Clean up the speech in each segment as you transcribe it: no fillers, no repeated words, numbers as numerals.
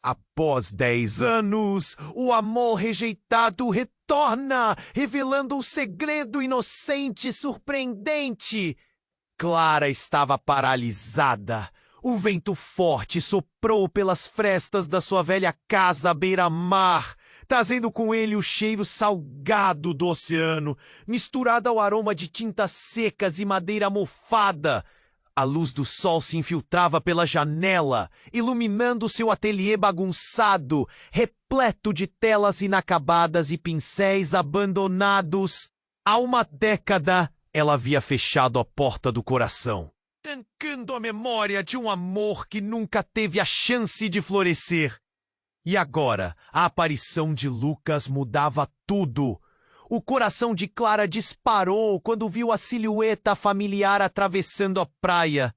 Após 10 anos, o amor rejeitado retorna, revelando um segredo inocente e surpreendente. Clara estava paralisada. O vento forte soprou pelas frestas da sua velha casa à beira-mar, trazendo com ele o cheiro salgado do oceano, misturado ao aroma de tintas secas e madeira mofada. A luz do sol se infiltrava pela janela, iluminando seu ateliê bagunçado, repleto de telas inacabadas e pincéis abandonados. Há uma década, ela havia fechado a porta do coração, trancando a memória de um amor que nunca teve a chance de florescer. E agora, a aparição de Lucas mudava tudo. O coração de Clara disparou quando viu a silhueta familiar atravessando a praia.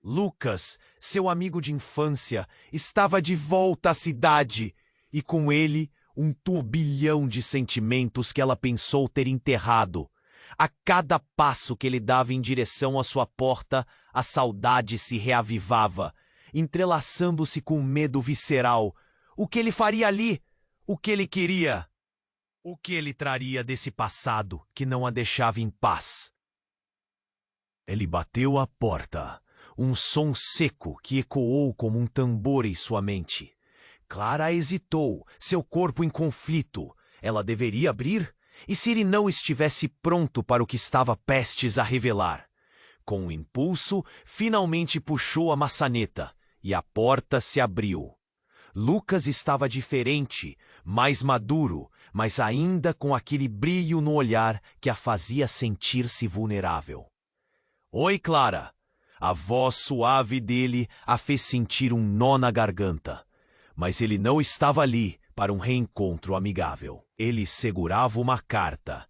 Lucas, seu amigo de infância, estava de volta à cidade, e com ele um turbilhão de sentimentos que ela pensou ter enterrado. A cada passo que ele dava em direção à sua porta, a saudade se reavivava, entrelaçando-se com um medo visceral. O que ele faria ali? O que ele queria? O que ele traria desse passado que não a deixava em paz? Ele bateu à porta, um som seco que ecoou como um tambor em sua mente. Clara hesitou, seu corpo em conflito. Ela deveria abrir? E se ele não estivesse pronto para o que estava prestes a revelar? Com um impulso, finalmente puxou a maçaneta e a porta se abriu. Lucas estava diferente, mais maduro, mas ainda com aquele brilho no olhar que a fazia sentir-se vulnerável. "Oi, Clara!" A voz suave dele a fez sentir um nó na garganta. Mas ele não estava ali para um reencontro amigável. Ele segurava uma carta.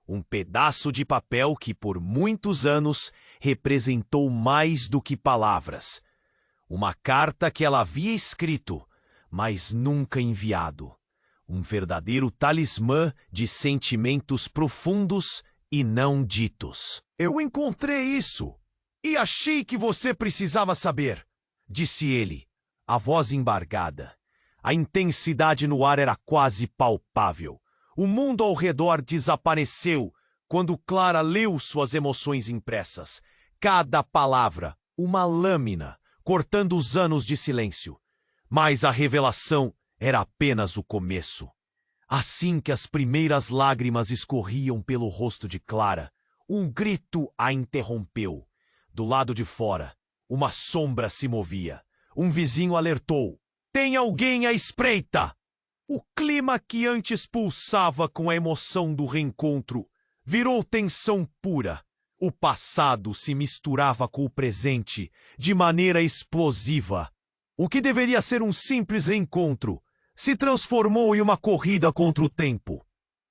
Um pedaço de papel que por muitos anos representou mais do que palavras. Uma carta que ela havia escrito, mas nunca enviado. Um verdadeiro talismã de sentimentos profundos e não ditos. "Eu encontrei isso e achei que você precisava saber", disse ele, a voz embargada. A intensidade no ar era quase palpável. O mundo ao redor desapareceu quando Clara leu suas emoções impressas. Cada palavra, uma lâmina, cortando os anos de silêncio. Mas a revelação era apenas o começo. Assim que as primeiras lágrimas escorriam pelo rosto de Clara, um grito a interrompeu. Do lado de fora, uma sombra se movia. Um vizinho alertou: "Tem alguém à espreita!" O clima que antes pulsava com a emoção do reencontro virou tensão pura. O passado se misturava com o presente de maneira explosiva. O que deveria ser um simples reencontro se transformou em uma corrida contra o tempo.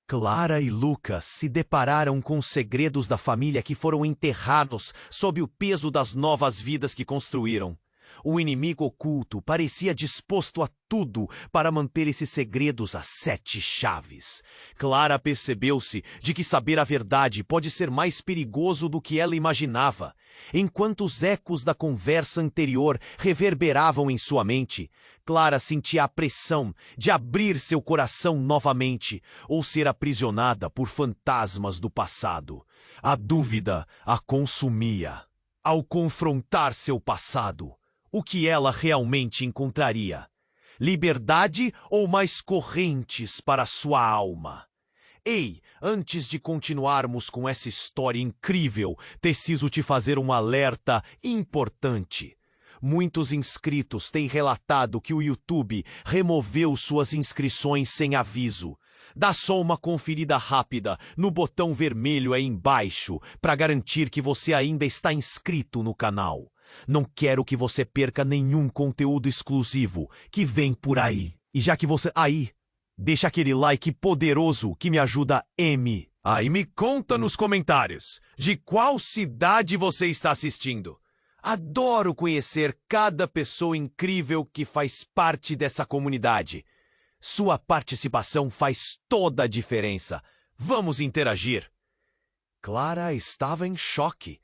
Clara e Lucas se depararam com os segredos da família que foram enterrados sob o peso das novas vidas que construíram. O inimigo oculto parecia disposto a tudo para manter esses segredos a 7 chaves. Clara percebeu-se de que saber a verdade pode ser mais perigoso do que ela imaginava. Enquanto os ecos da conversa anterior reverberavam em sua mente, Clara sentia a pressão de abrir seu coração novamente ou ser aprisionada por fantasmas do passado. A dúvida a consumia. Ao confrontar seu passado, o que ela realmente encontraria? Liberdade ou mais correntes para sua alma? Ei, antes de continuarmos com essa história incrível, preciso te fazer um alerta importante. Muitos inscritos têm relatado que o YouTube removeu suas inscrições sem aviso. Dá só uma conferida rápida no botão vermelho aí embaixo para garantir que você ainda está inscrito no canal. Não quero que você perca nenhum conteúdo exclusivo que vem por aí. E já que você aí, deixa aquele like poderoso que me ajuda M. E me conta nos comentários de qual cidade você está assistindo. Adoro conhecer cada pessoa incrível que faz parte dessa comunidade. Sua participação faz toda a diferença. Vamos interagir. Clara estava em choque.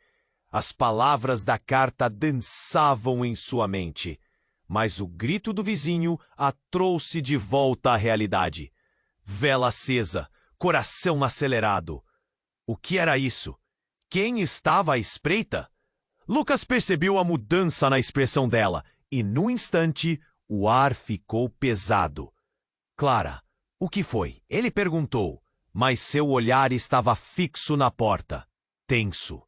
As palavras da carta dançavam em sua mente, Mas o grito do vizinho a trouxe de volta à realidade. Vela acesa, coração acelerado. O que era isso? Quem estava à espreita? Lucas percebeu a mudança na expressão dela e, num instante, o ar ficou pesado. Clara, o que foi? Ele perguntou, mas seu olhar estava fixo na porta, tenso.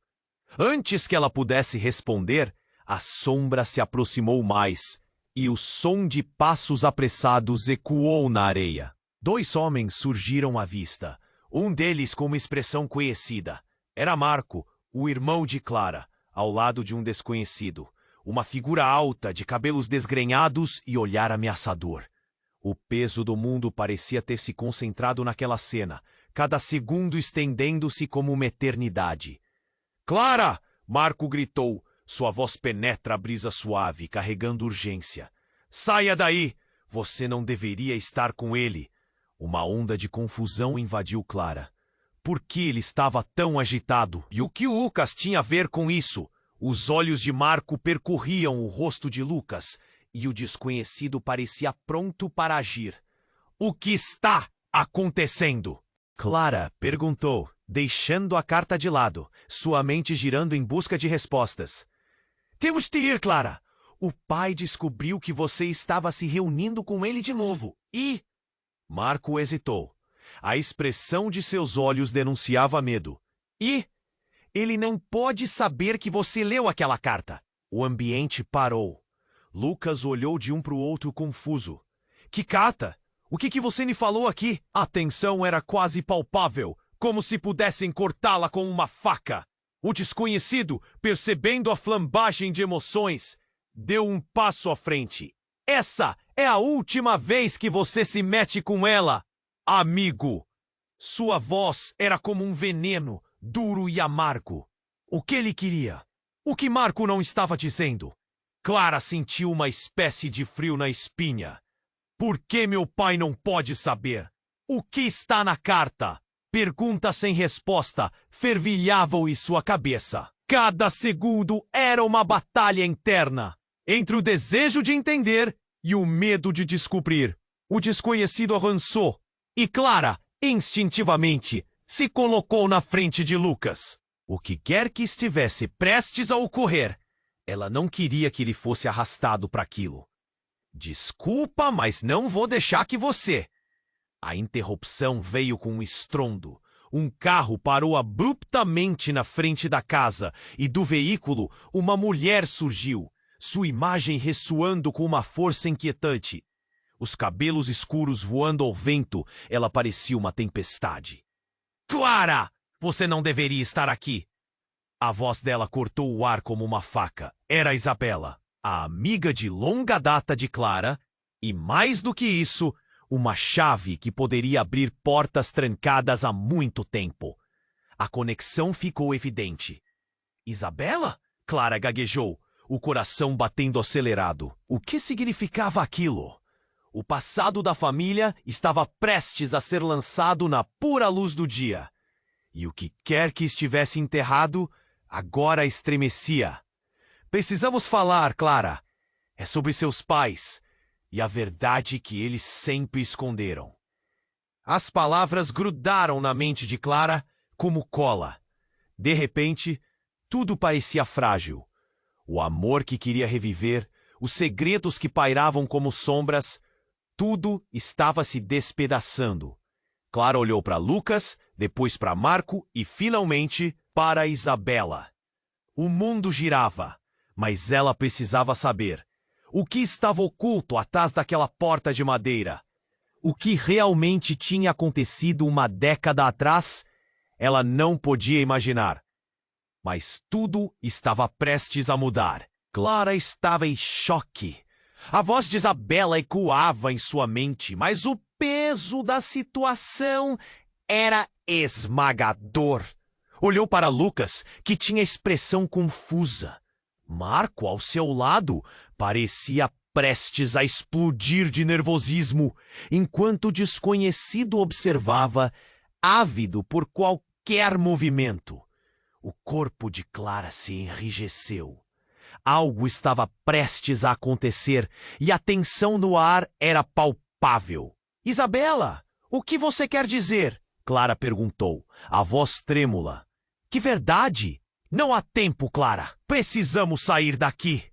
Antes que ela pudesse responder, a sombra se aproximou mais e o som de passos apressados ecoou na areia. 2 homens surgiram à vista, um deles com uma expressão conhecida. Era Marco, o irmão de Clara, ao lado de um desconhecido. Uma figura alta, de cabelos desgrenhados e olhar ameaçador. O peso do mundo parecia ter se concentrado naquela cena, cada segundo estendendo-se como uma eternidade. "Clara!" Marco gritou. Sua voz penetra a brisa suave, carregando urgência. "Saia daí! Você não deveria estar com ele." Uma onda de confusão invadiu Clara. Por que ele estava tão agitado? E o que Lucas tinha a ver com isso? Os olhos de Marco percorriam o rosto de Lucas, e o desconhecido parecia pronto para agir. "O que está acontecendo?" Clara perguntou, deixando a carta de lado, sua mente girando em busca de respostas. "Temos de ir, Clara. O pai descobriu que você estava se reunindo com ele de novo. E..." Marco hesitou. A expressão de seus olhos denunciava medo. "E? Ele não pode saber que você leu aquela carta." O ambiente parou. Lucas olhou de um para o outro confuso. "Que carta? O que você me falou aqui?" A tensão era quase palpável, como se pudessem cortá-la com uma faca. O desconhecido, percebendo a flambagem de emoções, deu um passo à frente. "Essa é a última vez que você se mete com ela, amigo." Sua voz era como um veneno, duro e amargo. O que ele queria? O que Marco não estava dizendo? Clara sentiu uma espécie de frio na espinha. Por que meu pai não pode saber? O que está na carta? Pergunta sem resposta fervilhavam em sua cabeça. Cada segundo era uma batalha interna, entre o desejo de entender e o medo de descobrir. O desconhecido avançou, e Clara, instintivamente, se colocou na frente de Lucas. O que quer que estivesse prestes a ocorrer, ela não queria que ele fosse arrastado para aquilo. "Desculpa, mas não vou deixar que você..." A interrupção veio com um estrondo. Um carro parou abruptamente na frente da casa e do veículo uma mulher surgiu, sua imagem ressoando com uma força inquietante. Os cabelos escuros voando ao vento, ela parecia uma tempestade. "Clara! Você não deveria estar aqui!" A voz dela cortou o ar como uma faca. Era Isabela, a amiga de longa data de Clara, e mais do que isso, uma chave que poderia abrir portas trancadas há muito tempo. A conexão ficou evidente. "Isabela?" Clara gaguejou, o coração batendo acelerado. O que significava aquilo? O passado da família estava prestes a ser lançado na pura luz do dia. E o que quer que estivesse enterrado, agora estremecia. "Precisamos falar, Clara. É sobre seus pais e a verdade que eles sempre esconderam." As palavras grudaram na mente de Clara como cola. De repente, tudo parecia frágil. O amor que queria reviver, os segredos que pairavam como sombras, tudo estava se despedaçando. Clara olhou para Lucas, depois para Marco e, finalmente, para Isabela. O mundo girava, mas ela precisava saber o que estava oculto atrás daquela porta de madeira. O que realmente tinha acontecido uma década atrás, ela não podia imaginar. Mas tudo estava prestes a mudar. Clara estava em choque. A voz de Isabela ecoava em sua mente, mas o peso da situação era esmagador. Olhou para Lucas, que tinha expressão confusa. Marco, ao seu lado, parecia prestes a explodir de nervosismo, enquanto o desconhecido observava, ávido por qualquer movimento. O corpo de Clara se enrijeceu. Algo estava prestes a acontecer e a tensão no ar era palpável. Isabela, o que você quer dizer? Clara perguntou, a voz trêmula. Que verdade? Não há tempo, Clara. Precisamos sair daqui.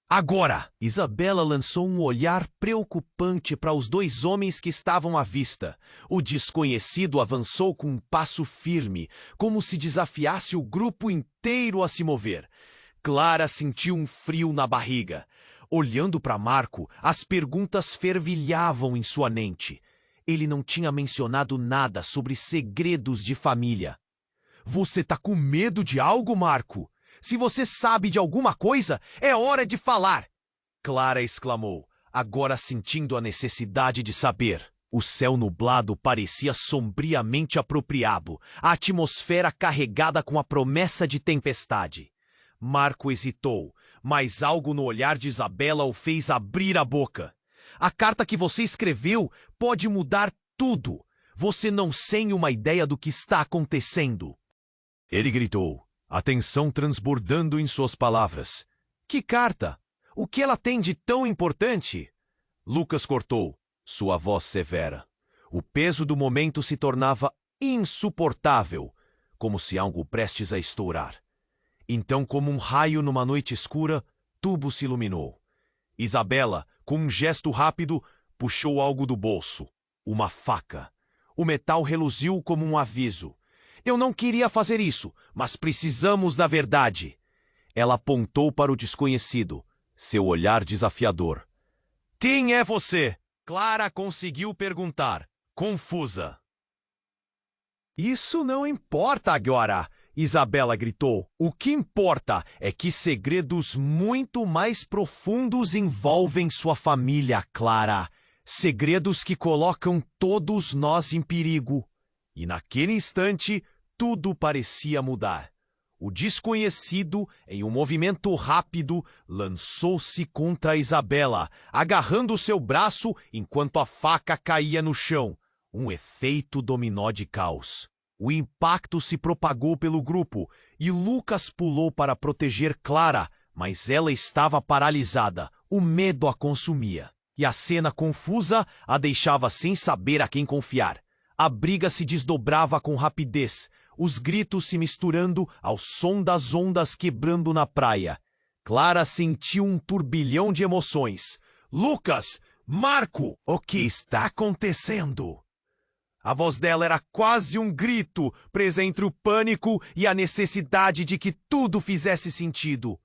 Agora! Isabela lançou um olhar preocupante para os dois homens que estavam à vista. O desconhecido avançou com um passo firme, como se desafiasse o grupo inteiro a se mover. Clara sentiu um frio na barriga. Olhando para Marco, as perguntas fervilhavam em sua mente. Ele não tinha mencionado nada sobre segredos de família. Você tá com medo de algo, Marco? Se você sabe de alguma coisa, é hora de falar! Clara exclamou, agora sentindo a necessidade de saber. O céu nublado parecia sombriamente apropriado, a atmosfera carregada com a promessa de tempestade. Marco hesitou, mas algo no olhar de Isabela o fez abrir a boca. A carta que você escreveu pode mudar tudo. Você não tem uma ideia do que está acontecendo. Ele gritou, a tensão transbordando em suas palavras. Que carta? O que ela tem de tão importante? Lucas cortou, sua voz severa. O peso do momento se tornava insuportável, como se algo prestes a estourar. Então, como um raio numa noite escura, tubo se iluminou. Isabela, com um gesto rápido, puxou algo do bolso. Uma faca. O metal reluziu como um aviso. Eu não queria fazer isso, mas precisamos da verdade. Ela apontou para o desconhecido, seu olhar desafiador. Quem é você? Clara conseguiu perguntar, confusa. Isso não importa agora, Isabela gritou. O que importa é que segredos muito mais profundos envolvem sua família, Clara. Segredos que colocam todos nós em perigo. E naquele instante, tudo parecia mudar. O desconhecido, em um movimento rápido, lançou-se contra Isabela, agarrando seu braço enquanto a faca caía no chão. Um efeito dominó de caos. O impacto se propagou pelo grupo e Lucas pulou para proteger Clara, mas ela estava paralisada. O medo a consumia. E a cena confusa a deixava sem saber a quem confiar. A briga se desdobrava com rapidez, os gritos se misturando ao som das ondas quebrando na praia. Clara sentiu um turbilhão de emoções. Lucas! Marco! O que está acontecendo? A voz dela era quase um grito, presa entre o pânico e a necessidade de que tudo fizesse sentido.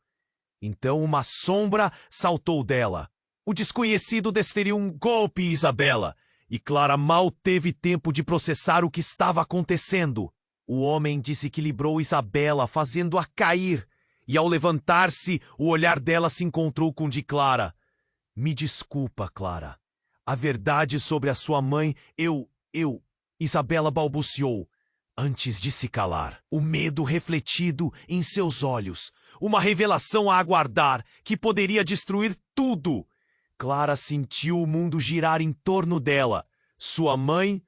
Então uma sombra saltou dela. O desconhecido desferiu um golpe em Isabela, e Clara mal teve tempo de processar o que estava acontecendo. O homem desequilibrou Isabela, fazendo-a cair, e ao levantar-se, o olhar dela se encontrou com o de Clara. Me desculpa, Clara. A verdade sobre a sua mãe, Isabela balbuciou, antes de se calar. O medo refletido em seus olhos. Uma revelação a aguardar que poderia destruir tudo. Clara sentiu o mundo girar em torno dela. Sua mãe,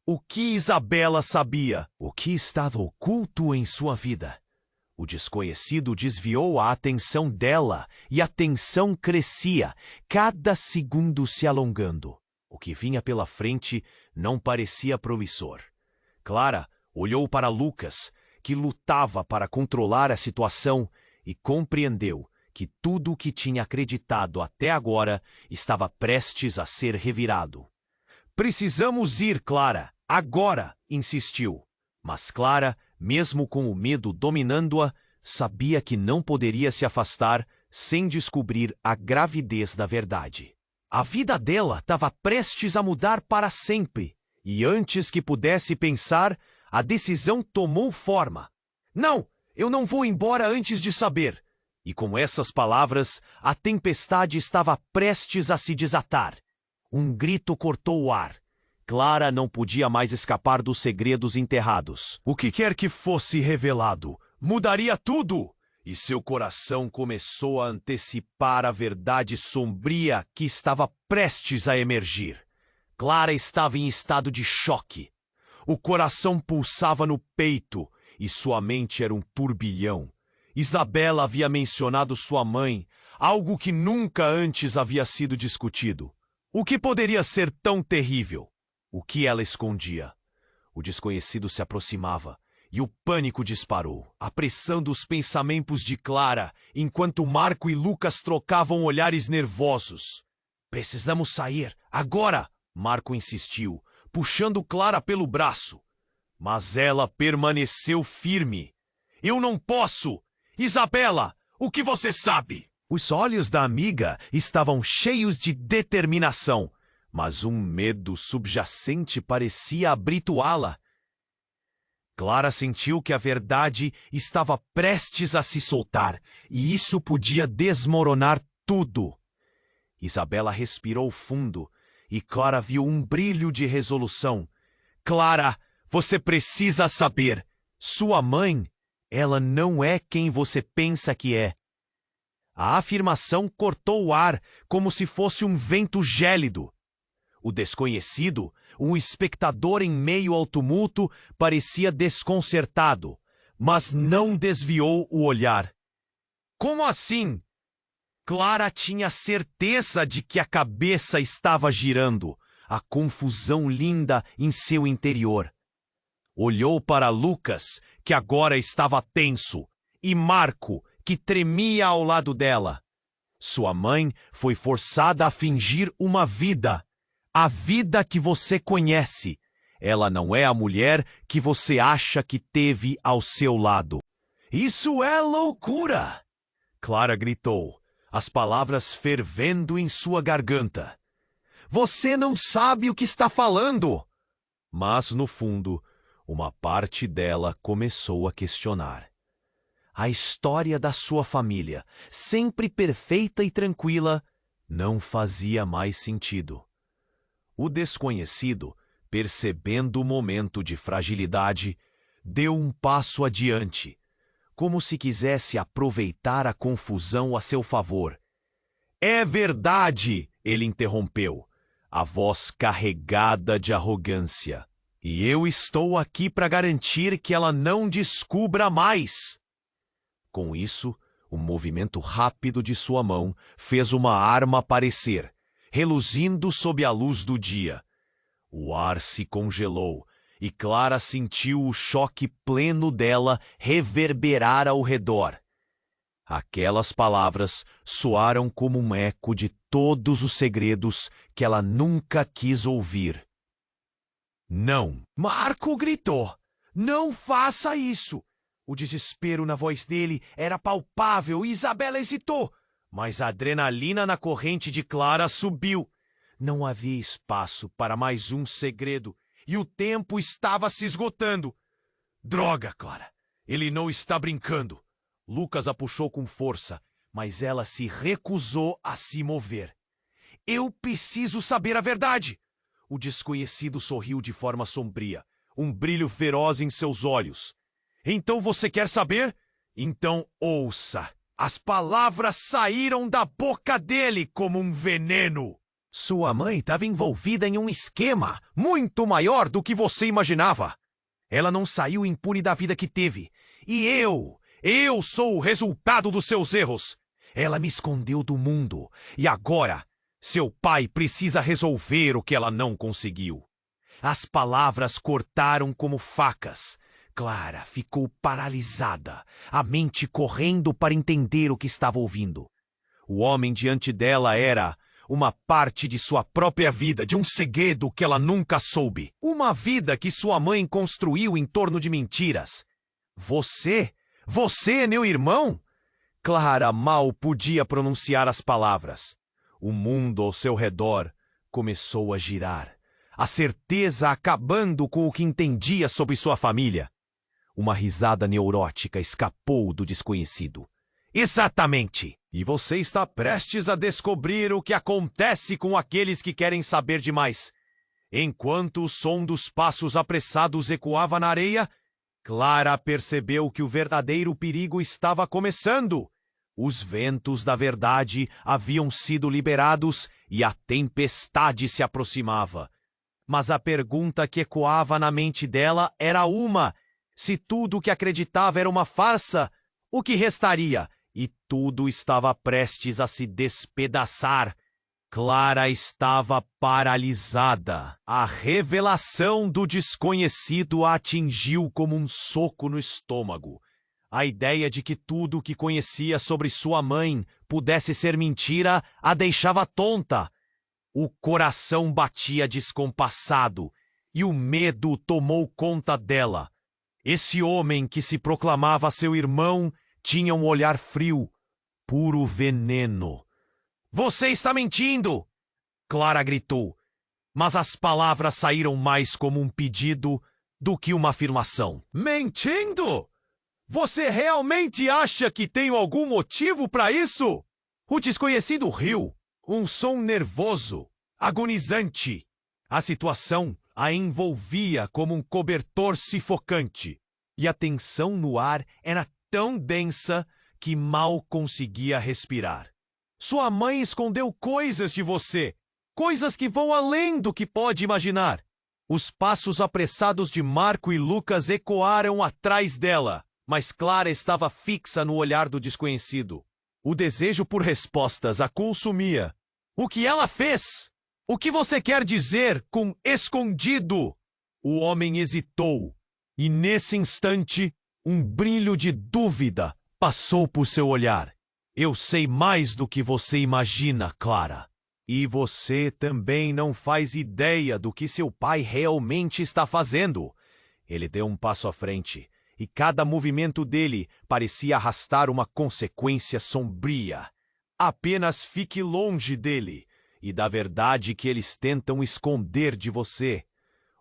o que Isabela sabia? O que estava oculto em sua vida? O desconhecido desviou a atenção dela e a tensão crescia, cada segundo se alongando. O que vinha pela frente não parecia promissor. Clara olhou para Lucas, que lutava para controlar a situação, e compreendeu que tudo o que tinha acreditado até agora estava prestes a ser revirado. Precisamos ir, Clara, agora, insistiu. Mas Clara, mesmo com o medo dominando-a, sabia que não poderia se afastar sem descobrir a gravidez da verdade. A vida dela estava prestes a mudar para sempre, e antes que pudesse pensar, a decisão tomou forma. Não, eu não vou embora antes de saber. E com essas palavras, a tempestade estava prestes a se desatar. Um grito cortou o ar. Clara não podia mais escapar dos segredos enterrados. O que quer que fosse revelado, mudaria tudo! E seu coração começou a antecipar a verdade sombria que estava prestes a emergir. Clara estava em estado de choque. O coração pulsava no peito e sua mente era um turbilhão. Isabela havia mencionado sua mãe, algo que nunca antes havia sido discutido. O que poderia ser tão terrível? O que ela escondia? O desconhecido se aproximava e o pânico disparou, apressando os pensamentos de Clara, enquanto Marco e Lucas trocavam olhares nervosos. Precisamos sair, agora! Marco insistiu, puxando Clara pelo braço. Mas ela permaneceu firme. Eu não posso! Isabela, o que você sabe? Os olhos da amiga estavam cheios de determinação, mas um medo subjacente parecia abritoá-la. Clara sentiu que a verdade estava prestes a se soltar, e isso podia desmoronar tudo. Isabela respirou fundo, e Clara viu um brilho de resolução. Clara, você precisa saber. Sua mãe, ela não é quem você pensa que é. A afirmação cortou o ar como se fosse um vento gélido. O desconhecido, um espectador em meio ao tumulto, parecia desconcertado, mas não desviou o olhar. Como assim? Clara tinha certeza de que a cabeça estava girando, a confusão linda em seu interior. Olhou para Lucas, que agora estava tenso, e Marco, que tremia ao lado dela. Sua mãe foi forçada a fingir uma vida. A vida que você conhece. Ela não é a mulher que você acha que teve ao seu lado. Isso é loucura! Clara gritou, as palavras fervendo em sua garganta. Você não sabe o que está falando! Mas, no fundo, uma parte dela começou a questionar. A história da sua família, sempre perfeita e tranquila, não fazia mais sentido. O desconhecido, percebendo o momento de fragilidade, deu um passo adiante, como se quisesse aproveitar a confusão a seu favor. É verdade, ele interrompeu, a voz carregada de arrogância. E eu estou aqui para garantir que ela não descubra mais. Com isso, o movimento rápido de sua mão fez uma arma aparecer, reluzindo sob a luz do dia. O ar se congelou e Clara sentiu o choque pleno dela reverberar ao redor. Aquelas palavras soaram como um eco de todos os segredos que ela nunca quis ouvir. Não! Marco gritou. Não faça isso! O desespero na voz dele era palpável e Isabela hesitou. Mas a adrenalina na corrente de Clara subiu. Não havia espaço para mais um segredo e o tempo estava se esgotando. Droga, Clara! Ele não está brincando. Lucas a puxou com força, mas ela se recusou a se mover. Eu preciso saber a verdade! O desconhecido sorriu de forma sombria, um brilho feroz em seus olhos. Então você quer saber? Então ouça! As palavras saíram da boca dele como um veneno. Sua mãe estava envolvida em um esquema muito maior do que você imaginava. Ela não saiu impune da vida que teve. E eu sou o resultado dos seus erros. Ela me escondeu do mundo. E agora, seu pai precisa resolver o que ela não conseguiu. As palavras cortaram como facas. Clara ficou paralisada, a mente correndo para entender o que estava ouvindo. O homem diante dela era uma parte de sua própria vida, de um segredo que ela nunca soube. Uma vida que sua mãe construiu em torno de mentiras. Você é meu irmão? Clara mal podia pronunciar as palavras. O mundo ao seu redor começou a girar, a certeza acabando com o que entendia sobre sua família. Uma risada neurótica escapou do desconhecido. Exatamente! E você está prestes a descobrir o que acontece com aqueles que querem saber demais. Enquanto o som dos passos apressados ecoava na areia, Clara percebeu que o verdadeiro perigo estava começando. Os ventos da verdade haviam sido liberados e a tempestade se aproximava. Mas a pergunta que ecoava na mente dela era uma: se tudo o que acreditava era uma farsa, O que restaria? E tudo estava prestes a se despedaçar. Clara estava paralisada. A revelação do desconhecido a atingiu como um soco no estômago. A ideia de que tudo o que conhecia sobre sua mãe pudesse ser mentira a deixava tonta. O coração batia descompassado e o medo tomou conta dela. Esse homem que se proclamava seu irmão tinha um olhar frio, puro veneno. Você está mentindo! Clara gritou, mas as palavras saíram mais como um pedido do que uma afirmação. Mentindo? Você realmente acha que tenho algum motivo para isso? O desconhecido riu, um som nervoso, agonizante. A situação a envolvia como um cobertor sufocante, e a tensão no ar era tão densa que mal conseguia respirar. Sua mãe escondeu coisas de você, coisas que vão além do que pode imaginar. Os passos apressados de Marco e Lucas ecoaram atrás dela, mas Clara estava fixa no olhar do desconhecido. O desejo por respostas a consumia. O que ela fez? O que você quer dizer com escondido? O homem hesitou, e nesse instante, um brilho de dúvida passou por seu olhar. Eu sei mais do que você imagina, Clara. E você também não faz ideia do que seu pai realmente está fazendo. Ele deu um passo à frente, e cada movimento dele parecia arrastar uma consequência sombria. Apenas fique longe dele e da verdade que eles tentam esconder de você.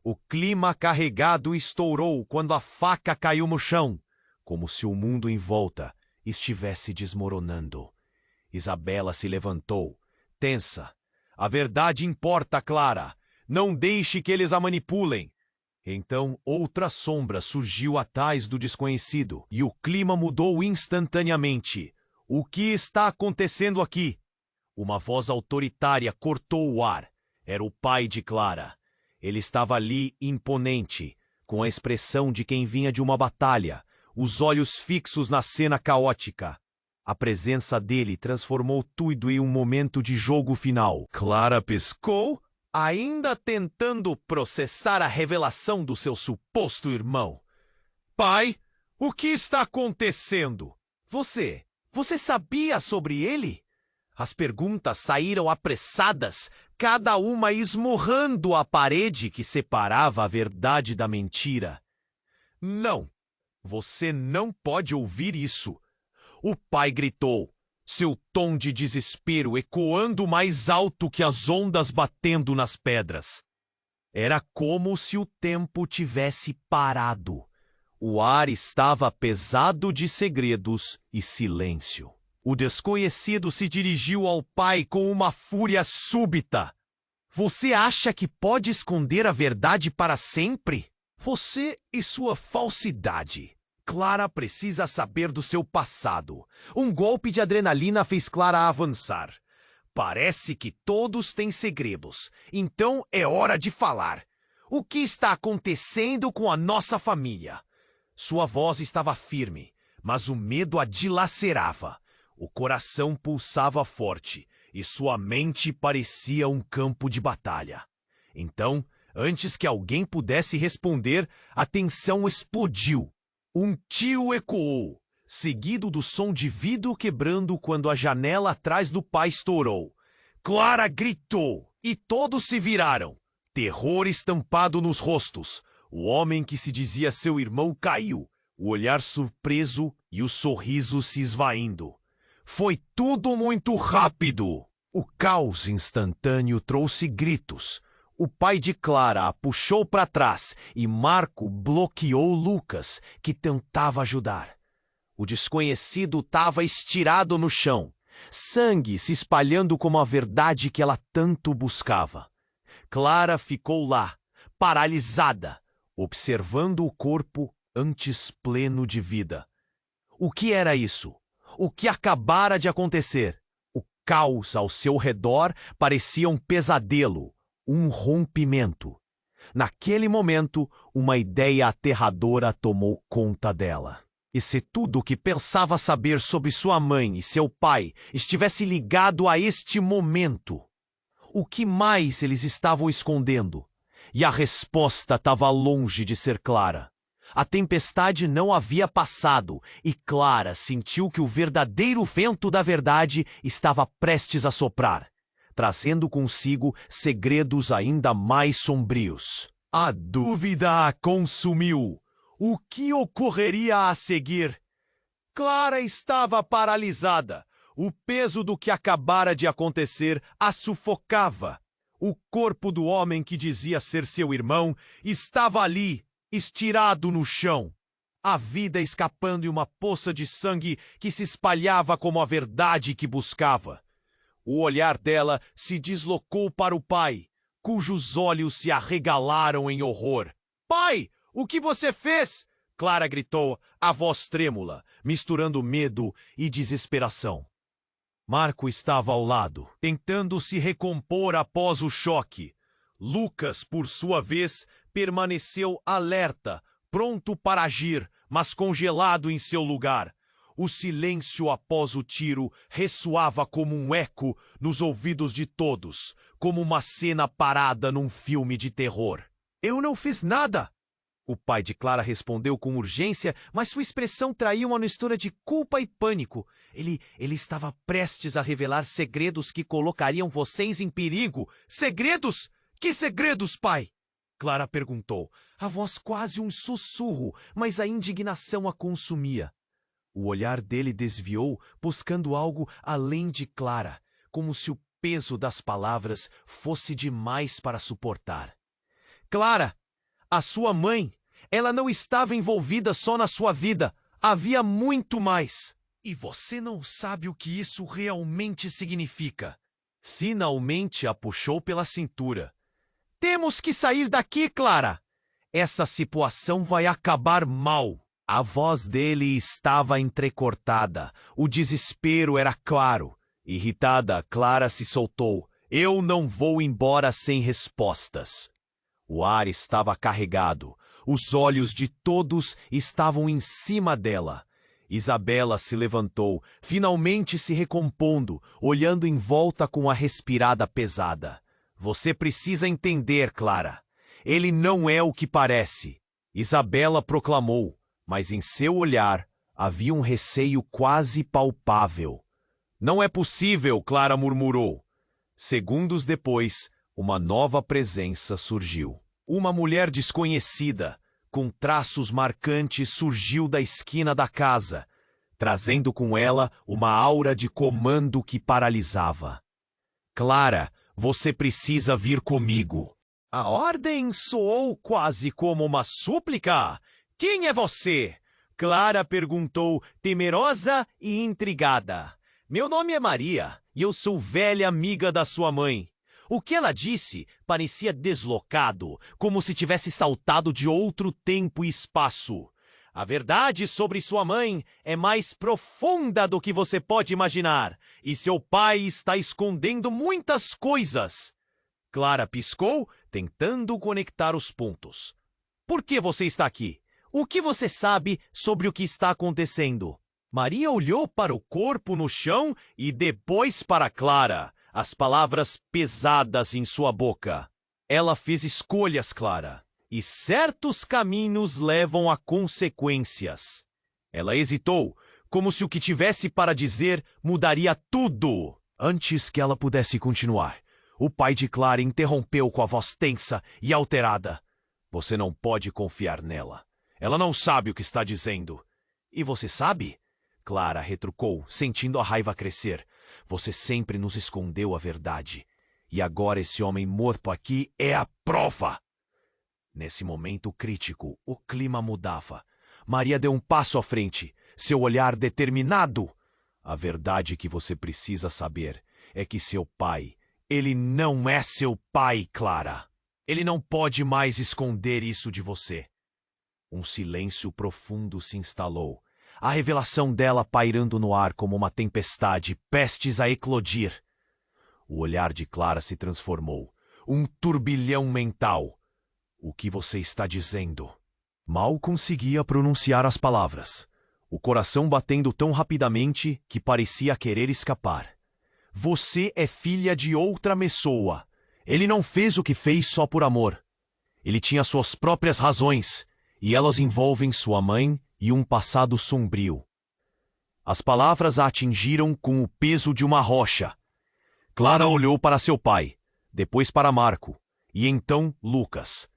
O clima carregado estourou quando a faca caiu no chão, como se o mundo em volta estivesse desmoronando. Isabela se levantou, tensa. A verdade importa, Clara. Não deixe que eles a manipulem. Então outra sombra surgiu atrás do desconhecido e o clima mudou instantaneamente. O que está acontecendo aqui? Uma voz autoritária cortou o ar. Era o pai de Clara. Ele estava ali imponente, com a expressão de quem vinha de uma batalha, os olhos fixos na cena caótica. A presença dele transformou tudo em um momento de jogo final. Clara piscou, ainda tentando processar a revelação do seu suposto irmão. Pai, o que está acontecendo? Você sabia sobre ele? As perguntas saíram apressadas, cada uma esmurrando a parede que separava a verdade da mentira. Não, você não pode ouvir isso. O pai gritou, seu tom de desespero ecoando mais alto que as ondas batendo nas pedras. Era como se o tempo tivesse parado. O ar estava pesado de segredos e silêncio. O desconhecido se dirigiu ao pai com uma fúria súbita. Você acha que pode esconder a verdade para sempre? Você e sua falsidade. Clara precisa saber do seu passado. Um golpe de adrenalina fez Clara avançar. Parece que todos têm segredos, então é hora de falar. O que está acontecendo com a nossa família? Sua voz estava firme, mas o medo a dilacerava. O coração pulsava forte e sua mente parecia um campo de batalha. Então, antes que alguém pudesse responder, a tensão explodiu. Um tiro ecoou, seguido do som de vidro quebrando quando a janela atrás do pai estourou. Clara gritou e todos se viraram. Terror estampado nos rostos. O homem que se dizia seu irmão caiu, o olhar surpreso e o sorriso se esvaindo. Foi tudo muito rápido. O caos instantâneo trouxe gritos. O pai de Clara a puxou para trás e Marco bloqueou Lucas, que tentava ajudar. O desconhecido estava estirado no chão, sangue se espalhando como a verdade que ela tanto buscava. Clara ficou lá, paralisada, observando o corpo antes pleno de vida. O que era isso? O que acabara de acontecer? O caos ao seu redor parecia um pesadelo, um rompimento. Naquele momento, uma ideia aterradora tomou conta dela. E se tudo o que pensava saber sobre sua mãe e seu pai estivesse ligado a este momento? O que mais eles estavam escondendo? E a resposta estava longe de ser clara. A tempestade não havia passado e Clara sentiu que o verdadeiro vento da verdade estava prestes a soprar, trazendo consigo segredos ainda mais sombrios. A dúvida a consumiu. O que ocorreria a seguir? Clara estava paralisada. O peso do que acabara de acontecer a sufocava. O corpo do homem que dizia ser seu irmão estava ali, estirado no chão. A vida escapando em uma poça de sangue que se espalhava como a verdade que buscava. O olhar dela se deslocou para o pai, cujos olhos se arregalaram em horror. Pai, o que você fez? Clara gritou, a voz trêmula, misturando medo e desesperação. Marco estava ao lado, tentando se recompor após o choque. Lucas, por sua vez, permaneceu alerta, pronto para agir, mas congelado em seu lugar. O silêncio após o tiro ressoava como um eco nos ouvidos de todos, como uma cena parada num filme de terror. Eu não fiz nada! O pai de Clara respondeu com urgência, mas sua expressão traía uma mistura de culpa e pânico. Ele estava prestes a revelar segredos que colocariam vocês em perigo. Segredos? Que segredos, pai? Clara perguntou, a voz quase um sussurro, mas a indignação a consumia. O olhar dele desviou, buscando algo além de Clara, como se o peso das palavras fosse demais para suportar. Clara! A sua mãe, ela não estava envolvida só na sua vida. Havia muito mais. E você não sabe o que isso realmente significa. Finalmente a puxou pela cintura. Temos que sair daqui, Clara. Essa situação vai acabar mal. A voz dele estava entrecortada. O desespero era claro. Irritada, Clara se soltou. Eu não vou embora sem respostas. O ar estava carregado. Os olhos de todos estavam em cima dela. Isabela se levantou, finalmente se recompondo, olhando em volta com a respirada pesada. Você precisa entender, Clara. Ele não é o que parece. Isabela proclamou, mas em seu olhar havia um receio quase palpável. Não é possível, Clara murmurou. Segundos depois, uma nova presença surgiu. Uma mulher desconhecida, com traços marcantes, surgiu da esquina da casa, trazendo com ela uma aura de comando que paralisava. Clara, você precisa vir comigo. A ordem soou quase como uma súplica. Quem é você? Clara perguntou, temerosa e intrigada. Meu nome é Maria e eu sou velha amiga da sua mãe. O que ela disse parecia deslocado, como se tivesse saltado de outro tempo e espaço. A verdade sobre sua mãe é mais profunda do que você pode imaginar, e seu pai está escondendo muitas coisas. Clara piscou, tentando conectar os pontos. Por que você está aqui? O que você sabe sobre o que está acontecendo? Maria olhou para o corpo no chão e depois para Clara, as palavras pesadas em sua boca. Ela fez escolhas, Clara, e certos caminhos levam a consequências. Ela hesitou, como se o que tivesse para dizer mudaria tudo. Antes que ela pudesse continuar, o pai de Clara interrompeu com a voz tensa e alterada. Você não pode confiar nela. Ela não sabe o que está dizendo. E você sabe? Clara retrucou, sentindo a raiva crescer. Você sempre nos escondeu a verdade. E agora esse homem morto aqui é a prova. Nesse momento crítico, o clima mudava. Maria deu um passo à frente, seu olhar determinado. A verdade que você precisa saber é que seu pai, ele não é seu pai, Clara. Ele não pode mais esconder isso de você. Um silêncio profundo se instalou. A revelação dela pairando no ar como uma tempestade prestes a eclodir. O olhar de Clara se transformou. Um turbilhão mental. O que você está dizendo? Mal conseguia pronunciar as palavras. o coração batendo tão rapidamente que parecia querer escapar. Você é filha de outra pessoa. Ele não fez o que fez só por amor. Ele tinha suas próprias razões, e elas envolvem sua mãe e um passado sombrio. As palavras a atingiram com o peso de uma rocha. Clara olhou para seu pai, depois para Marco, e então Lucas.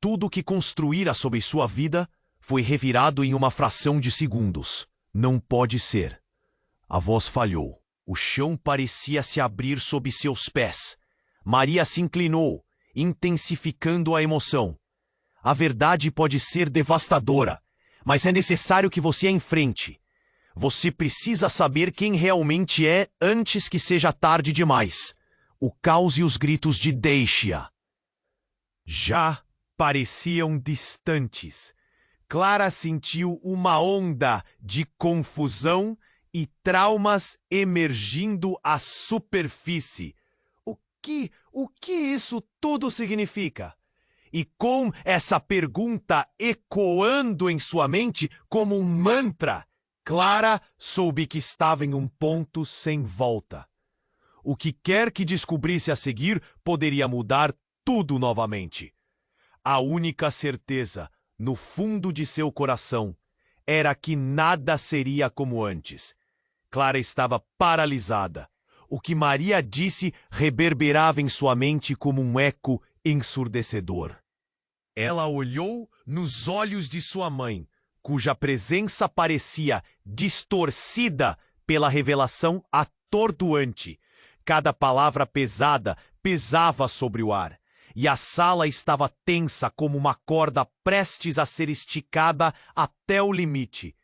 Tudo o que construíra sobre sua vida foi revirado em uma fração de segundos. Não pode ser. A voz falhou. O chão parecia se abrir sob seus pés. Maria se inclinou, intensificando a emoção. A verdade pode ser devastadora, mas é necessário que você a enfrente. Você precisa saber quem realmente é antes que seja tarde demais. O caos e os gritos de deixe-a já pareciam distantes. Clara sentiu uma onda de confusão e traumas emergindo à superfície. O que isso tudo significa? E com essa pergunta ecoando em sua mente como um mantra, Clara soube que estava em um ponto sem volta. O que quer que descobrisse a seguir poderia mudar tudo novamente. A única certeza, no fundo de seu coração, era que nada seria como antes. Clara estava paralisada. O que Maria disse reverberava em sua mente como um eco ensurdecedor. Ela olhou nos olhos de sua mãe, cuja presença parecia distorcida pela revelação atordoante. Cada palavra pesada pesava sobre o ar, e a sala estava tensa como uma corda prestes a ser esticada até o limite.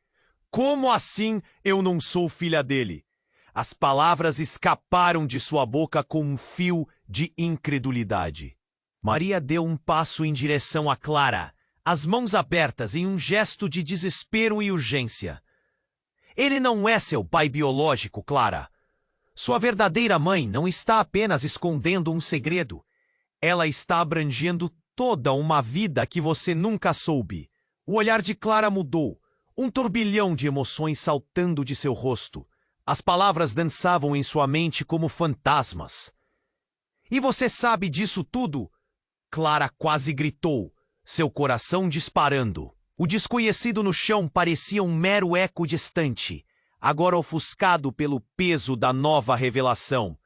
Como assim eu não sou filha dele? As palavras escaparam de sua boca com um fio de incredulidade. Maria deu um passo em direção a Clara, as mãos abertas em um gesto de desespero e urgência. Ele não é seu pai biológico, Clara. Sua verdadeira mãe não está apenas escondendo um segredo. Ela está abrangendo toda uma vida que você nunca soube. O olhar de Clara mudou, um turbilhão de emoções saltando de seu rosto. As palavras dançavam em sua mente como fantasmas. E você sabe disso tudo? Clara quase gritou, seu coração disparando. O desconhecido no chão parecia um mero eco distante, agora ofuscado pelo peso da nova revelação.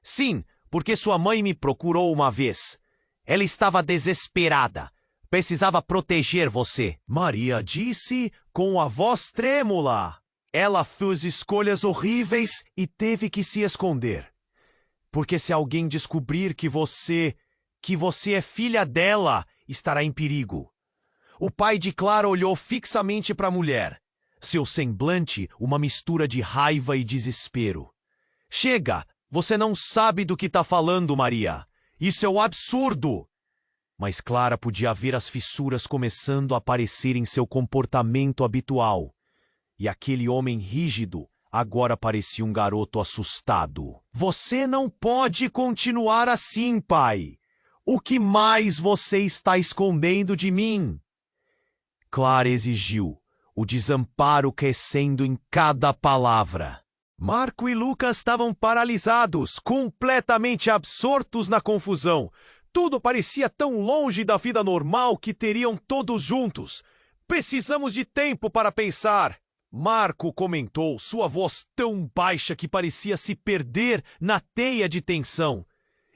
Sim, porque sua mãe me procurou uma vez. Ela estava desesperada. Precisava proteger você. Maria disse com a voz trêmula. Ela fez escolhas horríveis e teve que se esconder. Porque se alguém descobrir que você é filha dela, estará em perigo. O pai de Clara olhou fixamente para a mulher. Seu semblante, uma mistura de raiva e desespero. Chega! Você não sabe do que está falando, Maria. Isso é um absurdo! Mas Clara podia ver as fissuras começando a aparecer em seu comportamento habitual. E aquele homem rígido agora parecia um garoto assustado. Você não pode continuar assim, pai. O que mais você está escondendo de mim? Clara exigiu, o desamparo crescendo em cada palavra. Marco e Lucas estavam paralisados, completamente absortos na confusão. Tudo parecia tão longe da vida normal que teriam todos juntos. Precisamos de tempo para pensar. Marco comentou, sua voz tão baixa que parecia se perder na teia de tensão.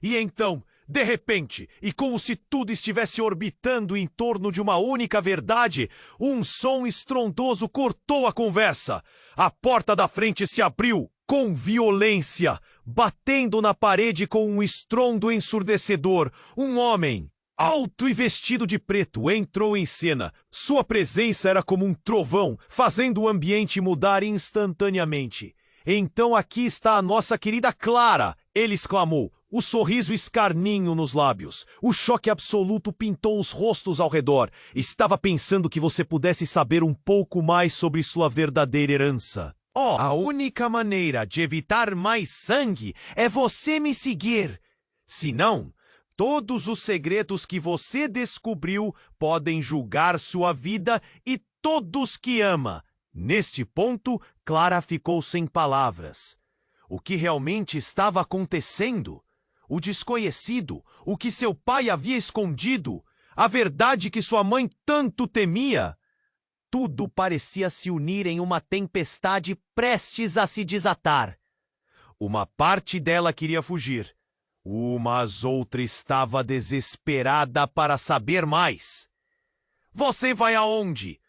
E então, de repente, e como se tudo estivesse orbitando em torno de uma única verdade, um som estrondoso cortou a conversa. A porta da frente se abriu com violência, batendo na parede com um estrondo ensurdecedor. Um homem, alto e vestido de preto, entrou em cena. Sua presença era como um trovão, fazendo o ambiente mudar instantaneamente. Então aqui está a nossa querida Clara, ele exclamou, o sorriso escarninho nos lábios. O choque absoluto pintou os rostos ao redor. Estava pensando que você pudesse saber um pouco mais sobre sua verdadeira herança. Oh, a única maneira de evitar mais sangue é você me seguir. Senão, todos os segredos que você descobriu podem julgar sua vida e todos que ama. Neste ponto, Clara ficou sem palavras. O que realmente estava acontecendo? O desconhecido, o que seu pai havia escondido, a verdade que sua mãe tanto temia. Tudo parecia se unir em uma tempestade prestes a se desatar. Uma parte dela queria fugir, mas outra estava desesperada para saber mais. Você vai aonde?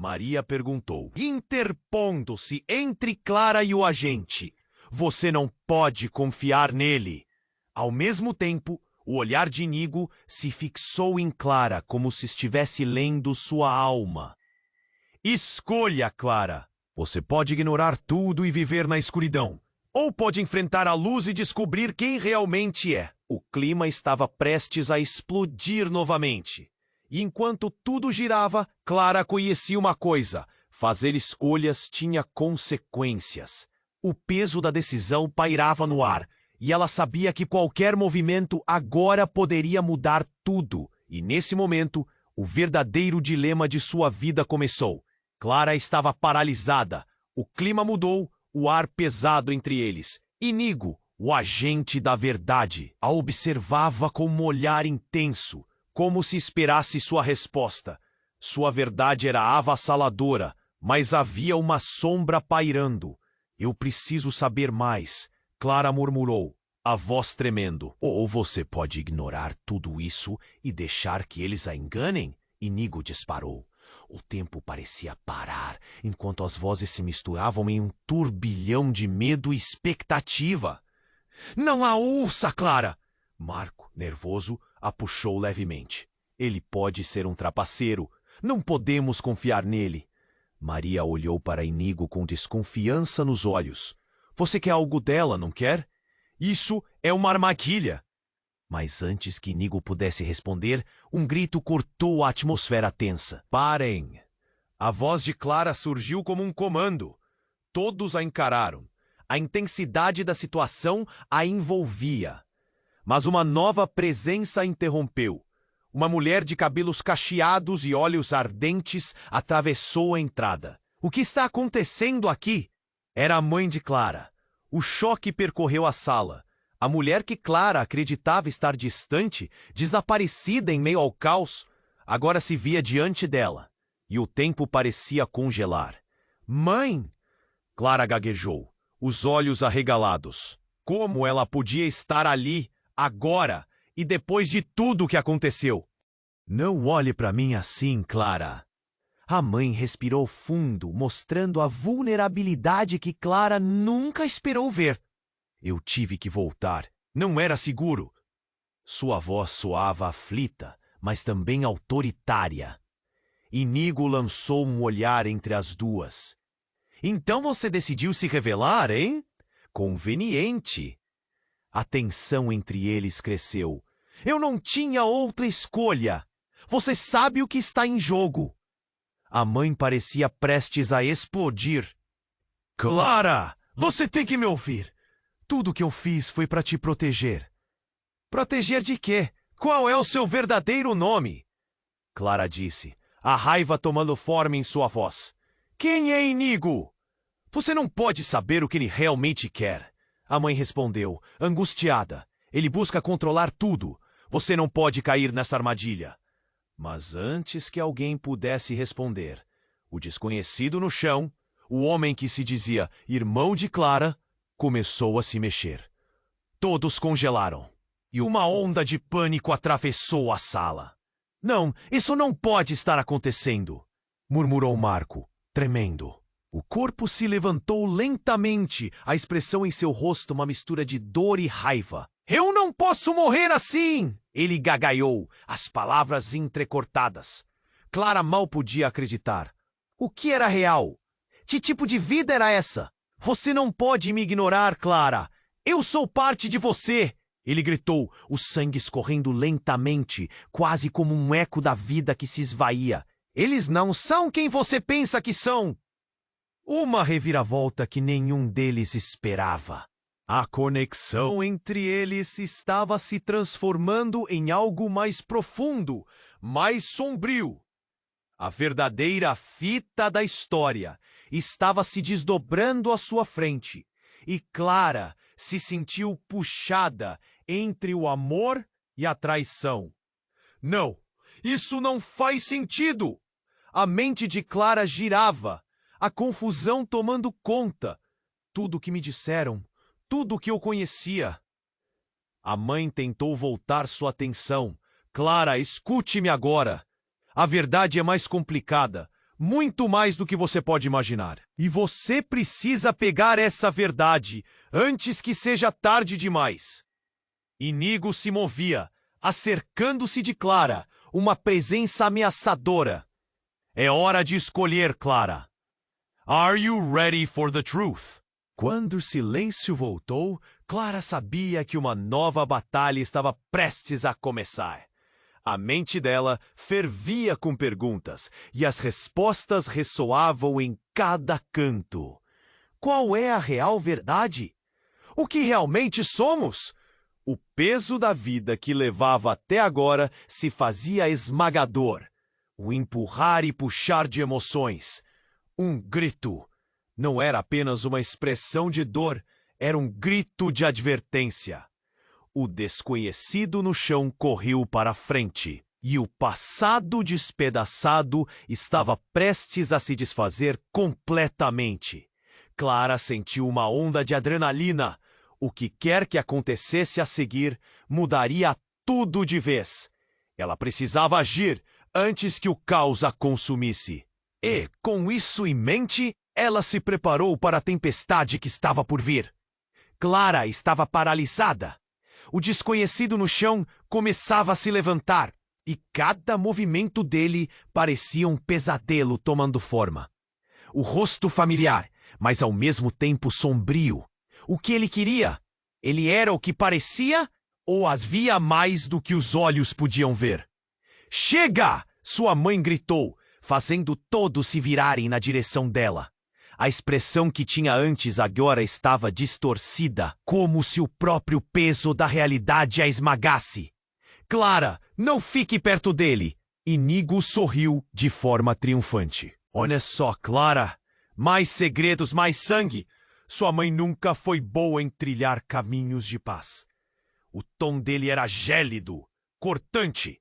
Maria perguntou, interpondo-se entre Clara e o agente. Você não pode confiar nele. Ao mesmo tempo, o olhar de Inigo se fixou em Clara como se estivesse lendo sua alma. Escolha, Clara. Você pode ignorar tudo e viver na escuridão. Ou pode enfrentar a luz e descobrir quem realmente é. O clima estava prestes a explodir novamente. E enquanto tudo girava, Clara conhecia uma coisa: fazer escolhas tinha consequências. O peso da decisão pairava no ar, e ela sabia que qualquer movimento agora poderia mudar tudo. E nesse momento, o verdadeiro dilema de sua vida começou. Clara estava paralisada. O clima mudou, o ar pesado entre eles. Inigo, o agente da verdade, a observava com um olhar intenso, como se esperasse sua resposta. Sua verdade era avassaladora, mas havia uma sombra pairando. Eu preciso saber mais, Clara murmurou, a voz tremendo. Ou você pode ignorar tudo isso e deixar que eles a enganem? Inigo disparou. O tempo parecia parar, enquanto as vozes se misturavam em um turbilhão de medo e expectativa. Não a ouça, Clara! Marco, nervoso, a puxou levemente. Ele pode ser um trapaceiro. Não podemos confiar nele. Maria olhou para Inigo com desconfiança nos olhos. Você quer algo dela, não quer? Isso é uma armadilha. Mas antes que Inigo pudesse responder, um grito cortou a atmosfera tensa. Parem! A voz de Clara surgiu como um comando. Todos a encararam. A intensidade da situação a envolvia. Mas uma nova presença a interrompeu. Uma mulher de cabelos cacheados e olhos ardentes atravessou a entrada. O que está acontecendo aqui? Era a mãe de Clara. O choque percorreu a sala. A mulher que Clara acreditava estar distante, desaparecida em meio ao caos, agora se via diante dela. E o tempo parecia congelar. Mãe! Clara gaguejou, os olhos arregalados. Como ela podia estar ali, agora, e depois de tudo o que aconteceu? Não olhe para mim assim, Clara. A mãe respirou fundo, mostrando a vulnerabilidade que Clara nunca esperou ver. Eu tive que voltar. Não era seguro. Sua voz soava aflita, mas também autoritária. Inigo lançou um olhar entre as duas. Então você decidiu se revelar, hein? Conveniente. A tensão entre eles cresceu. Eu não tinha outra escolha. Você sabe o que está em jogo. A mãe parecia prestes a explodir. Clara, você tem que me ouvir. Tudo que eu fiz foi para te proteger. Proteger de quê? Qual é o seu verdadeiro nome? Clara disse, a raiva tomando forma em sua voz. Quem é Inigo? Você não pode saber o que ele realmente quer. A mãe respondeu, angustiada. Ele busca controlar tudo. Você não pode cair nessa armadilha. Mas antes que alguém pudesse responder, o desconhecido no chão, o homem que se dizia irmão de Clara, começou a se mexer. Todos congelaram, e uma onda de pânico atravessou a sala. Não, isso não pode estar acontecendo, murmurou Marco, tremendo. O corpo se levantou lentamente, a expressão em seu rosto uma mistura de dor e raiva. Eu não posso morrer assim! Ele gagaiou, as palavras entrecortadas. Clara mal podia acreditar. O que era real? Que tipo de vida era essa? Você não pode me ignorar, Clara. Eu sou parte de você! Ele gritou, o sangue escorrendo lentamente, quase como um eco da vida que se esvaía. Eles não são quem você pensa que são! Uma reviravolta que nenhum deles esperava. A conexão entre eles estava se transformando em algo mais profundo, mais sombrio. A verdadeira fita da história estava se desdobrando à sua frente, e Clara se sentiu puxada entre o amor e a traição. Não, isso não faz sentido! A mente de Clara girava, a confusão tomando conta. Tudo o que me disseram, tudo o que eu conhecia. A mãe tentou voltar sua atenção. Clara, escute-me agora. A verdade é mais complicada, muito mais do que você pode imaginar. E você precisa pegar essa verdade antes que seja tarde demais. Inigo se movia, acercando-se de Clara, uma presença ameaçadora. É hora de escolher, Clara. Are you ready for the truth? Quando o silêncio voltou, Clara sabia que uma nova batalha estava prestes a começar. A mente dela fervia com perguntas, e as respostas ressoavam em cada canto. Qual é a real verdade? O que realmente somos? O peso da vida que levava até agora se fazia esmagador. O empurrar e puxar de emoções. Um grito. Não era apenas uma expressão de dor, era um grito de advertência. O desconhecido no chão correu para a frente, e o passado despedaçado estava prestes a se desfazer completamente. Clara sentiu uma onda de adrenalina. O que quer que acontecesse a seguir mudaria tudo de vez. Ela precisava agir antes que o caos a consumisse. E, com isso em mente, ela se preparou para a tempestade que estava por vir. Clara estava paralisada. O desconhecido no chão começava a se levantar, e cada movimento dele parecia um pesadelo tomando forma. O rosto familiar, mas ao mesmo tempo sombrio. O que ele queria? Ele era o que parecia ou havia mais do que os olhos podiam ver? Chega! Sua mãe gritou, fazendo todos se virarem na direção dela. A expressão que tinha antes agora estava distorcida, como se o próprio peso da realidade a esmagasse. Clara, não fique perto dele! Inigo sorriu de forma triunfante. Olha só, Clara! Mais segredos, mais sangue! Sua mãe nunca foi boa em trilhar caminhos de paz. O tom dele era gélido, cortante.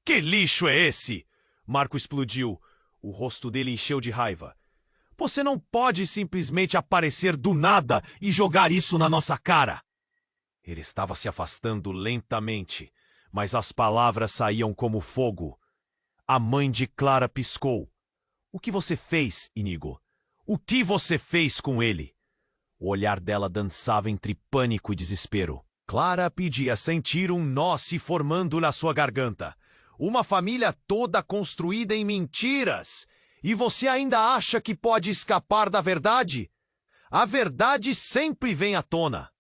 Que lixo é esse? Marco explodiu. O rosto dele encheu de raiva. Você não pode simplesmente aparecer do nada e jogar isso na nossa cara. Ele estava se afastando lentamente, mas as palavras saíam como fogo. A mãe de Clara piscou. O que você fez, Inigo? O que você fez com ele? O olhar dela dançava entre pânico e desespero. Clara podia sentir um nó se formando na sua garganta. Uma família toda construída em mentiras. E você ainda acha que pode escapar da verdade? A verdade sempre vem à tona.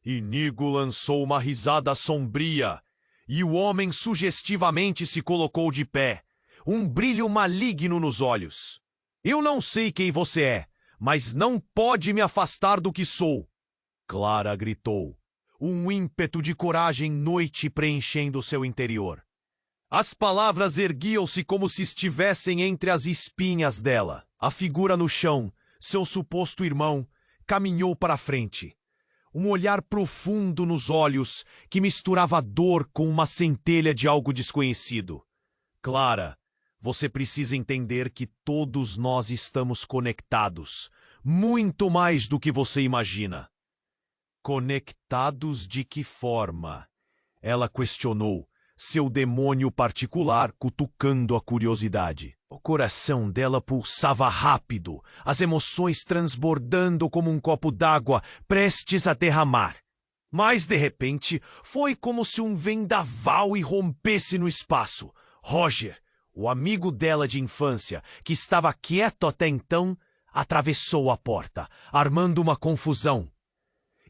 Inigo lançou uma risada sombria. E o homem sugestivamente se colocou de pé. Um brilho maligno nos olhos. Eu não sei quem você é, mas não pode me afastar do que sou. Clara gritou. Um ímpeto de coragem noite preenchendo seu interior. As palavras erguiam-se como se estivessem entre as espinhas dela. A figura no chão, seu suposto irmão, caminhou para a frente. Um olhar profundo nos olhos que misturava dor com uma centelha de algo desconhecido. Clara, você precisa entender que todos nós estamos conectados. Muito mais do que você imagina. Conectados de que forma? Ela questionou, seu demônio particular cutucando a curiosidade. O coração dela pulsava rápido, as emoções transbordando como um copo d'água prestes a derramar. Mas, de repente, foi como se um vendaval irrompesse no espaço. Roger, o amigo dela de infância, que estava quieto até então, atravessou a porta, armando uma confusão.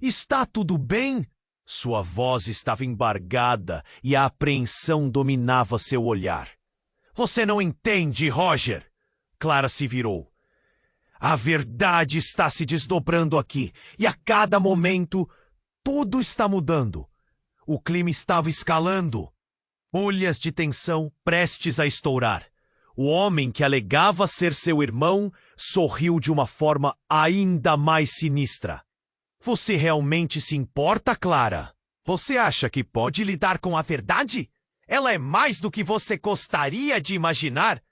Está tudo bem? Sua voz estava embargada e a apreensão dominava seu olhar. Você não entende, Roger! Clara se virou. A verdade está se desdobrando aqui e a cada momento tudo está mudando. O clima estava escalando. Bolhas de tensão prestes a estourar. O homem que alegava ser seu irmão sorriu de uma forma ainda mais sinistra. Você realmente se importa, Clara? Você acha que pode lidar com a verdade? Ela é mais do que você gostaria de imaginar.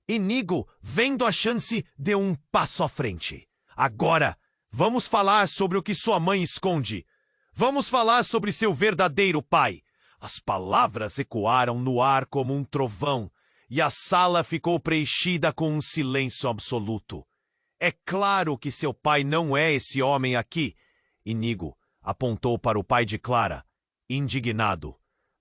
Inigo, vendo a chance, deu um passo à frente. Agora, vamos falar sobre o que sua mãe esconde. Vamos falar sobre seu verdadeiro pai. As palavras ecoaram no ar como um trovão, e a sala ficou preenchida com um silêncio absoluto. É claro que seu pai não é esse homem aqui. Inigo apontou para o pai de Clara, indignado.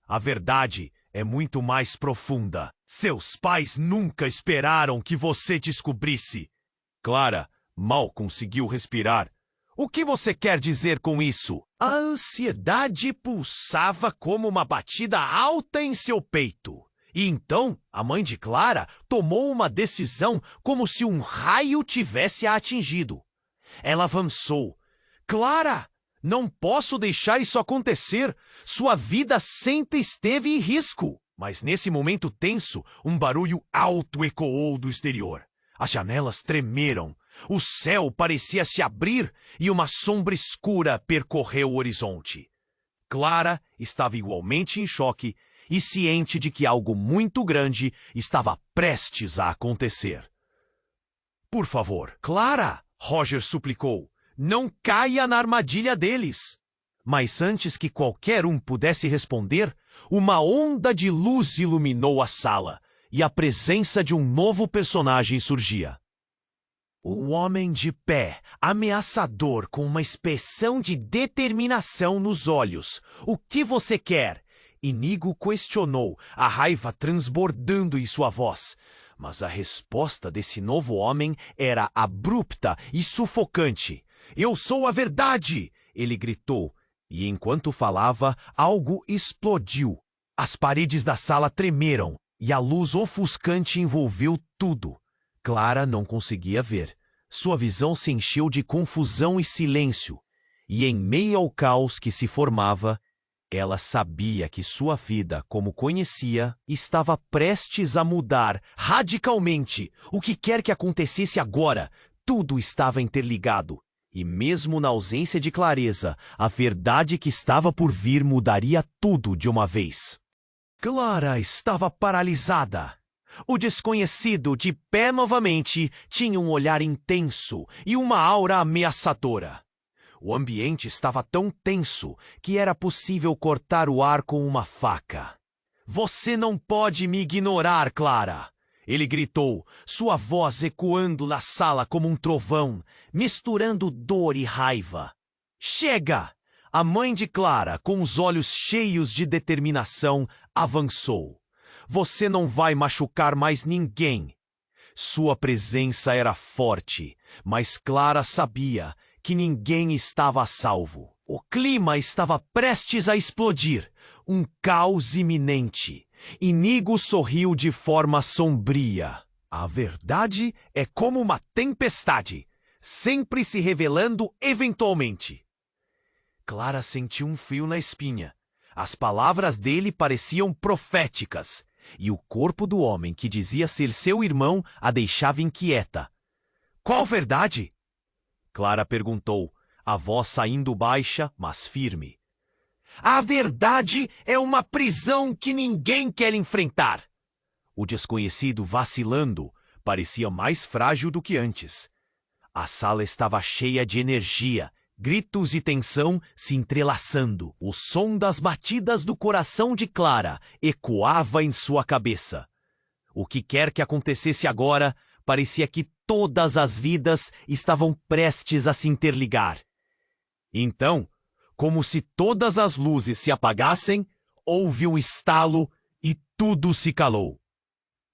A verdade é muito mais profunda. Seus pais nunca esperaram que você descobrisse. Clara mal conseguiu respirar. O que você quer dizer com isso? A ansiedade pulsava como uma batida alta em seu peito. E então, a mãe de Clara tomou uma decisão como se um raio tivesse a atingido. Ela avançou. Clara, não posso deixar isso acontecer. Sua vida sempre esteve em risco. Mas nesse momento tenso, um barulho alto ecoou do exterior. As janelas tremeram. O céu parecia se abrir e uma sombra escura percorreu o horizonte. Clara estava igualmente em choque e ciente de que algo muito grande estava prestes a acontecer. Por favor, Clara, Roger suplicou, não caia na armadilha deles. Mas antes que qualquer um pudesse responder, uma onda de luz iluminou a sala e a presença de um novo personagem surgia. Um homem de pé, ameaçador, com uma expressão de determinação nos olhos. O que você quer? Inigo questionou, a raiva transbordando em sua voz. Mas a resposta desse novo homem era abrupta e sufocante. Eu sou a verdade! Ele gritou, e enquanto falava, algo explodiu. As paredes da sala tremeram, e a luz ofuscante envolveu tudo. Clara não conseguia ver. Sua visão se encheu de confusão e silêncio, e em meio ao caos que se formava, ela sabia que sua vida, como conhecia, estava prestes a mudar radicalmente. O que quer que acontecesse agora, tudo estava interligado. E mesmo na ausência de clareza, a verdade que estava por vir mudaria tudo de uma vez. Clara estava paralisada. O desconhecido, de pé novamente, tinha um olhar intenso e uma aura ameaçadora. O ambiente estava tão tenso que era possível cortar o ar com uma faca. Você não pode me ignorar, Clara! Ele gritou, sua voz ecoando na sala como um trovão, misturando dor e raiva. Chega! A mãe de Clara, com os olhos cheios de determinação, avançou. Você não vai machucar mais ninguém. Sua presença era forte, mas Clara sabia que ninguém estava a salvo. O clima estava prestes a explodir, um caos iminente. Inigo sorriu de forma sombria. A verdade é como uma tempestade, sempre se revelando eventualmente. Clara sentiu um frio na espinha. As palavras dele pareciam proféticas, e o corpo do homem que dizia ser seu irmão a deixava inquieta. Qual verdade? Clara perguntou, a voz saindo baixa, mas firme. A verdade é uma prisão que ninguém quer enfrentar. O desconhecido, vacilando, parecia mais frágil do que antes. A sala estava cheia de energia, gritos e tensão se entrelaçando. O som das batidas do coração de Clara ecoava em sua cabeça. O que quer que acontecesse agora, parecia que todas as vidas estavam prestes a se interligar. Então, como se todas as luzes se apagassem, houve um estalo e tudo se calou.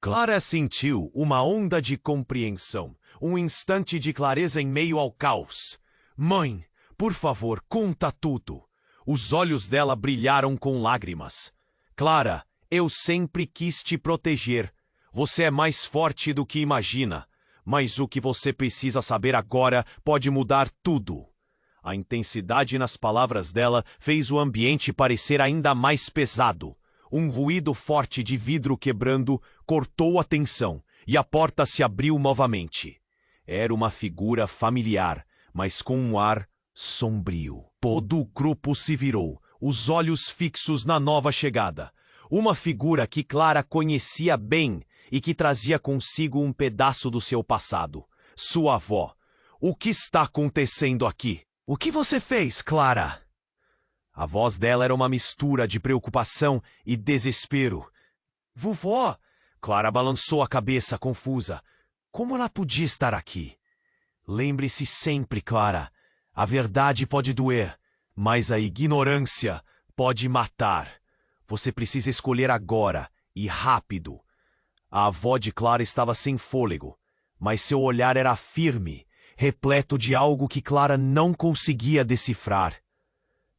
Clara sentiu uma onda de compreensão, um instante de clareza em meio ao caos. Mãe, por favor, conta tudo. Os olhos dela brilharam com lágrimas. Clara, eu sempre quis te proteger. Você é mais forte do que imagina. Mas o que você precisa saber agora pode mudar tudo. A intensidade nas palavras dela fez o ambiente parecer ainda mais pesado. Um ruído forte de vidro quebrando cortou a tensão e a porta se abriu novamente. Era uma figura familiar, mas com um ar sombrio. Todo o grupo se virou, os olhos fixos na nova chegada. Uma figura que Clara conhecia bem e que trazia consigo um pedaço do seu passado. Sua avó. O que está acontecendo aqui? O que você fez, Clara? A voz dela era uma mistura de preocupação e desespero. Vovó! Clara balançou a cabeça, confusa. Como ela podia estar aqui? Lembre-se sempre, Clara. A verdade pode doer, mas a ignorância pode matar. Você precisa escolher agora, e rápido. A avó de Clara estava sem fôlego, mas seu olhar era firme, repleto de algo que Clara não conseguia decifrar.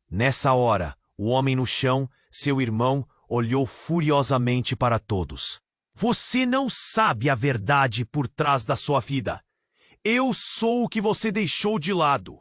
Nessa hora, o homem no chão, seu irmão, olhou furiosamente para todos. Você não sabe a verdade por trás da sua vida. Eu sou o que você deixou de lado.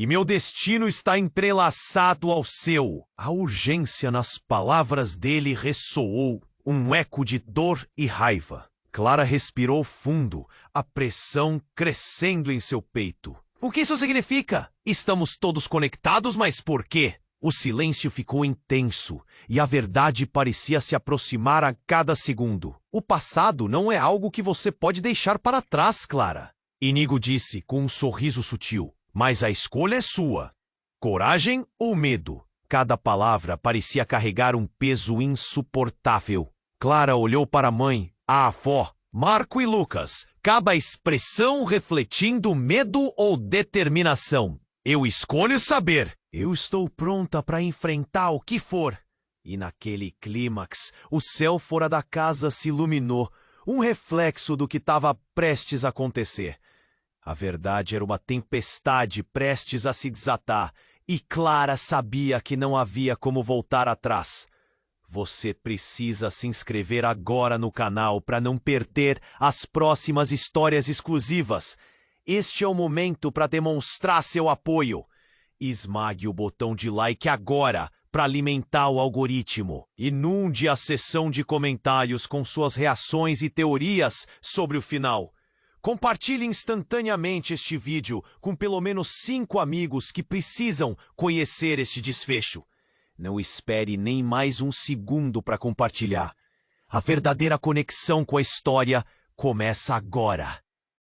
E meu destino está entrelaçado ao seu. A urgência nas palavras dele ressoou, um eco de dor e raiva. Clara respirou fundo, a pressão crescendo em seu peito. O que isso significa? Estamos todos conectados, mas por quê? O silêncio ficou intenso e a verdade parecia se aproximar a cada segundo. O passado não é algo que você pode deixar para trás, Clara. Inigo disse com um sorriso sutil. Mas a escolha é sua. Coragem ou medo? Cada palavra parecia carregar um peso insuportável. Clara olhou para a mãe, a avó, Marco e Lucas. Cada expressão refletindo medo ou determinação. Eu escolho saber. Eu estou pronta para enfrentar o que for. E naquele clímax, o céu fora da casa se iluminou, um reflexo do que estava prestes a acontecer. A verdade era uma tempestade prestes a se desatar, e Clara sabia que não havia como voltar atrás. Você precisa se inscrever agora no canal para não perder as próximas histórias exclusivas. Este é o momento para demonstrar seu apoio. Esmague o botão de like agora para alimentar o algoritmo. Inunde a seção de comentários com suas reações e teorias sobre o final. Compartilhe instantaneamente este vídeo com pelo menos 5 amigos que precisam conhecer este desfecho. Não espere nem mais um segundo para compartilhar. A verdadeira conexão com a história começa agora.